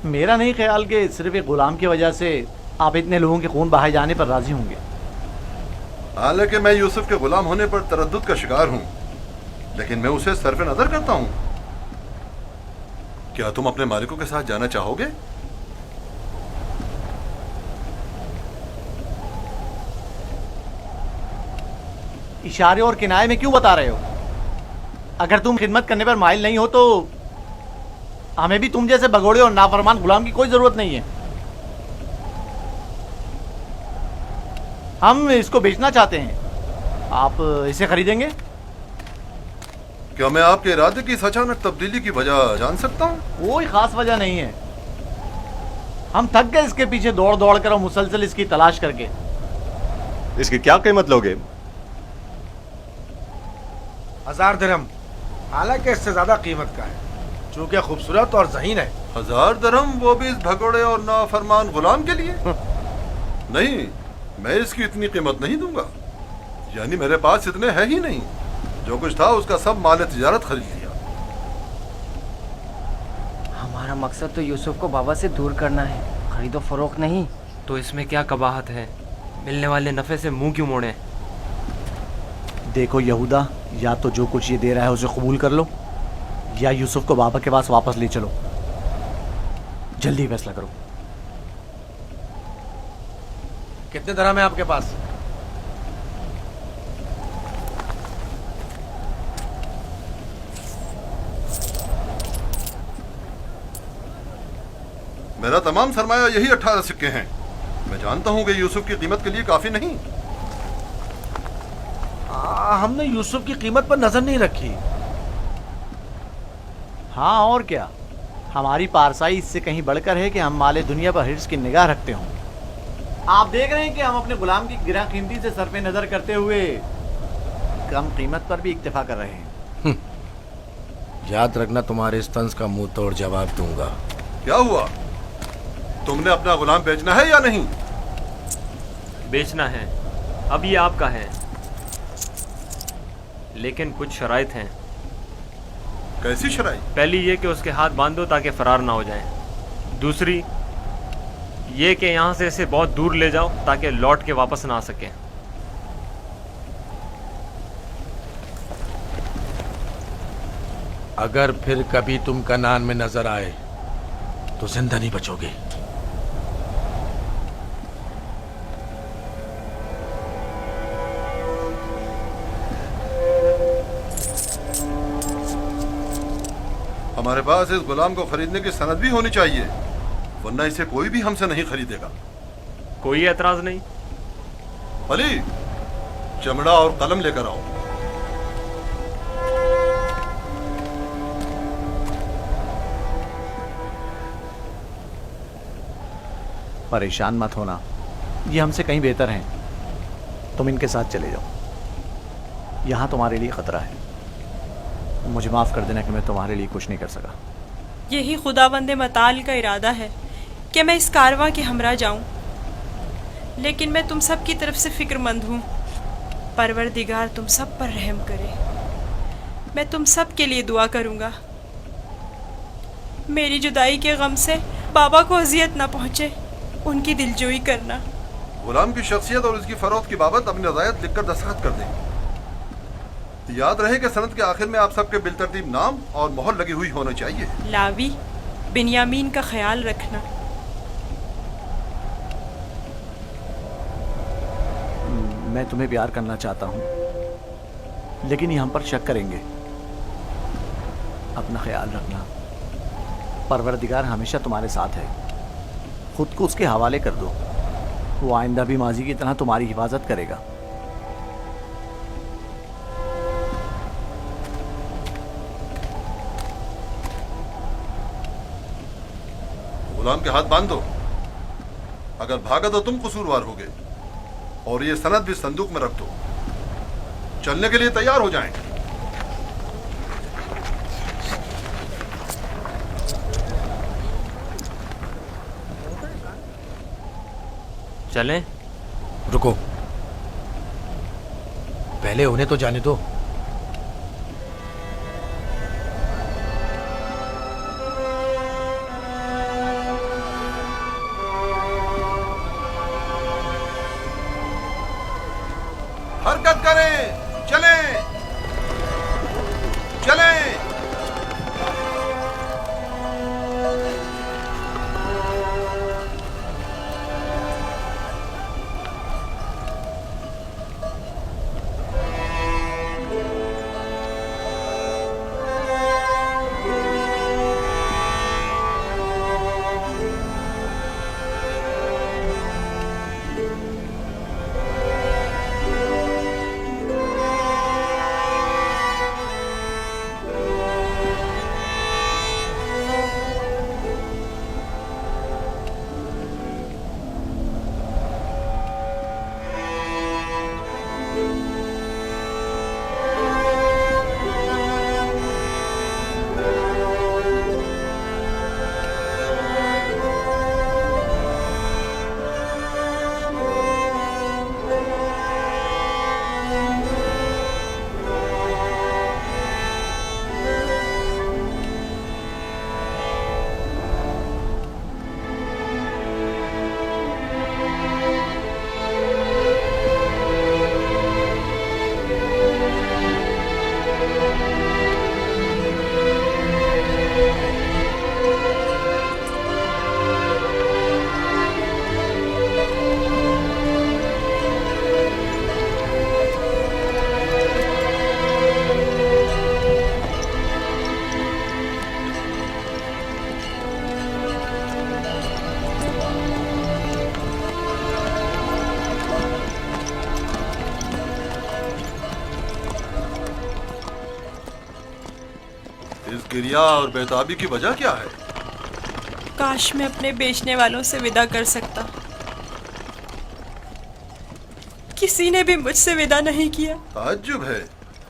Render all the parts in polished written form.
मेरा नहीं ख्याल कि सिर्फ एक गुलाम की वजह से आप इतने लोगों के खून बहाए जाने पर राजी होंगे। हालांकि मैं यूसुफ के गुलाम होने पर तरद्दुद का शिकार हूं, लेकिन मैं उसे सरफ़े नजर करता हूं। क्या तुम अपने मालिकों के साथ जाना चाहोगे? इशारे और किनारे में क्यों बता रहे हो? अगर तुम खिदमत करने पर माइल नहीं हो तो हमें भी तुम जैसे भगोड़े और नाफरमान गुलाम की कोई जरूरत नहीं है। हम इसको बेचना चाहते हैं, आप इसे खरीदेंगे? क्या मैं आपके इरादे की इस अचानक तब्दीली की वजह जान सकता हूं? कोई खास वजह नहीं है। हम थक गए इसके पीछे दौड़ दौड़ कर और मुसलसल इसकी तलाश करके। इसकी क्या कीमत लोगे? 1000 दिरहम, हालांकि इससे ज्यादा कीमत का है, चूंकि खूबसूरत और ज़हीन है। 1000 दिरहम, वो भी इस भगोड़े और नाफरमान गुलाम के लिए? नहीं, मैं इसकी इतनी कीमत नहीं दूंगा। यानी मेरे पास इतने है ही नहीं। जो कुछ था उसका सब माल तिजारत खरीद लिया। हमारा मकसद तो यूसुफ को बाबा से दूर करना है, खरीदो फरोख्त नहीं। तो इसमें क्या कबाहत है? मिलने वाले नफे से मुंह क्यों मोड़े? देखो यहूदा, या तो जो कुछ ये दे रहा है उसे कबूल कर लो, या यूसुफ को बाबा के पास वापस ले चलो। जल्दी फैसला करो। कितने दिरहम है आपके पास? मेरा तमाम सरमाया यही 18 सिक्के हैं। मैं जानता हूं कि यूसुफ की कीमत के लिए काफी नहीं। हमने यूसुफ की कीमत पर नजर नहीं रखी। हाँ और क्या, हमारी पारसाई इससे कहीं बढ़कर है कि हम माले दुनिया पर हिर्स की निगाह रखते हों। आप देख रहे हैं कि हम अपने गुलाम की गिरा कीमती से सरफे नजर करते हुए कम कीमत पर भी इक्तिफा कर रहे हैं। याद रखना, तुम्हारे इस तंज का मुंह तोड़ जवाब दूंगा। क्या हुआ? तुमने अपना गुलाम बेचना है या नहीं? बेचना है, अब ये आपका है, लेकिन कुछ शराइत हैं। कैसी शराई? पहली ये कि उसके हाथ बांध दो ताकि फरार ना हो जाए। दूसरी ये कि यहाँ से इसे बहुत दूर ले जाओ ताकि लौट के वापस ना आ सके। अगर फिर कभी तुम कनान में नजर आए तो जिंदा नहीं बचोगे। हमारे पास इस गुलाम को खरीदने की सनद भी होनी चाहिए, वरना इसे कोई भी हमसे नहीं खरीदेगा। कोई एतराज नहीं। अली, चमड़ा और कलम लेकर आओ। परेशान मत होना, ये हमसे कहीं बेहतर हैं। तुम इनके साथ चले जाओ। यहाँ तुम्हारे लिए खतरा है। मुझे माफ़ कर देना कि मैं तुम्हारे लिए कुछ नहीं कर सका। यही खुदावंद मताल का इरादा है कि मैं इस कारवां के हमरा जाऊं, लेकिन मैं तुम सब की तरफ से फ़िक्रमंद हूँ। परवरदिगार तुम सब पर रहम करे। मैं तुम सब के लिए दुआ करूँगा। मेरी जुदाई के गम से बाबा को अजियत ना पहुँचे, उनकी दिलजोई करना। गुलाम की शख्सियत और उसकी फरोख्त की बाबत अपनी रज़ायत लिखकर दस्तखत कर दें। याद रहे कि सनद के आखिर में आप सबके बिलतरतीब नाम और मोहर लगी हुई होनी चाहिए। लावी, बिन्यामीन का ख्याल रखना। मैं तुम्हें प्यार करना चाहता हूँ, लेकिन ये हम पर शक करेंगे। अपना ख्याल रखना। परवरदिगार हमेशा तुम्हारे साथ है। खुद को उसके हवाले कर दो, वो आइंदा भी माजी की तरह तुम्हारी हिफाजत करेगा। गुलाम के हाथ बांध दो। अगर भागा तो तुम कसूरवार होगे, और ये सनद भी संदूक में रख दो। चलने के लिए तैयार हो जाएं। चलें? रुको, पहले उन्हें तो जाने दो। करें, चलें, चलें। इस गिरिया और बेताबी की वजह क्या है? काश मैं अपने बेचने वालों से विदा कर सकता। किसी ने भी मुझसे विदा नहीं किया। ताज्जुब है,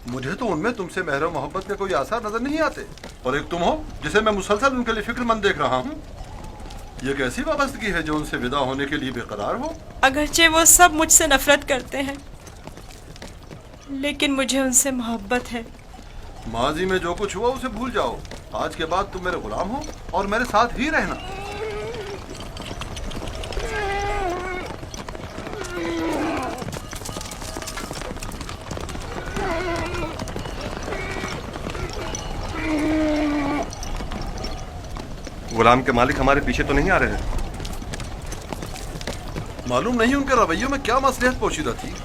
मुझे तो उनमें तुमसे मेहर मोहब्बत के कोई आसार नजर नहीं आते। और एक तुम हो जिसे मैं मुसलसल उनके लिए फिक्रमंद देख रहा हूँ। ये कैसी वाबस्तगी है जो उनसे विदा होने के लिए बेकरार हो? अगरचे वो सब मुझसे नफरत करते हैं, लेकिन मुझे उनसे मोहब्बत है। माजी में जो कुछ हुआ उसे भूल जाओ। आज के बाद तुम मेरे गुलाम हो और मेरे साथ ही रहना। गुलाम के मालिक हमारे पीछे तो नहीं आ रहे हैं? मालूम नहीं उनके रवैयों में क्या मसलियत पोशीदा थी।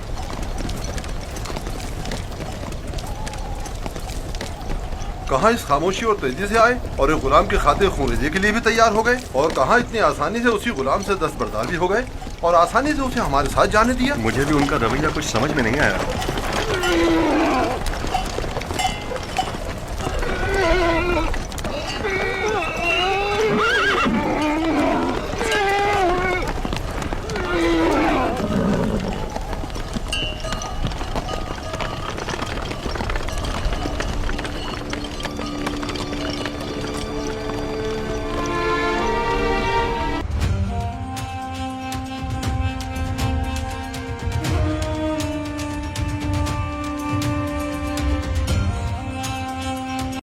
कहाँ इस खामोशी और तेजी से आए और एक गुलाम की खातिर खूनरेजी के लिए भी तैयार हो गए, और कहाँ इतनी आसानी से उसी गुलाम से दस्तबरदार भी हो गए और आसानी से उसे हमारे साथ जाने दिया। मुझे भी उनका रवैया कुछ समझ में नहीं आया।